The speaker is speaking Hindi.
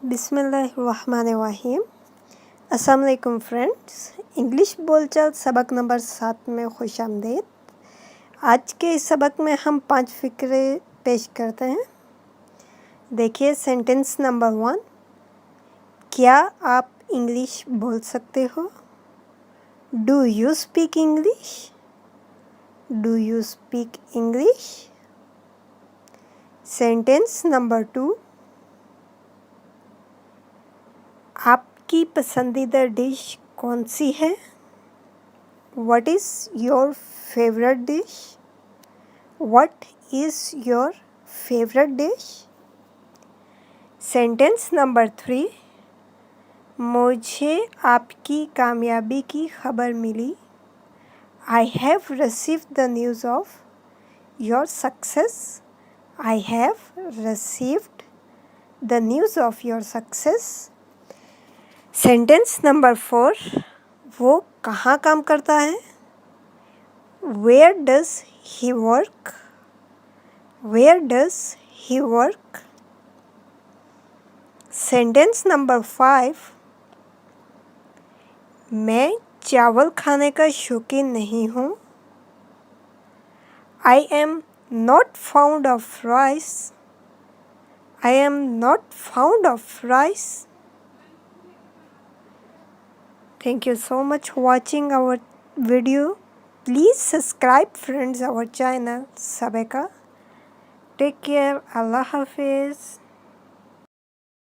बिस्मिल्लाहिर्रहमानिर्रहीम। अस्सलाम वालेकुम फ्रेंड्स, इंग्लिश बोलचाल सबक नंबर 7 में खुश आमदीद। आज के इस सबक में हम 5 फ़िक्रे पेश करते हैं। देखिए सेंटेंस नंबर 1, क्या आप इंग्लिश बोल सकते हो? Do you speak English? Do you speak English? Sentence number 2, आपकी पसंदीदा डिश कौन सी है? What is your favorite dish? What is your favorite dish? Sentence number 3, मुझे आपकी कामयाबी की खबर मिली। I have received the news of your success. I have received the news of your success. Sentence number 4, वो कहाँ काम करता है? Where does he work? Where does he work? Sentence number 5, मैं चावल खाने का शौकीन नहीं हूँ। I am not fond of rice. I am not fond of rice. Thank you so much for watching our video. Please subscribe friends our channel Sabeka. Take care. Allah Hafiz.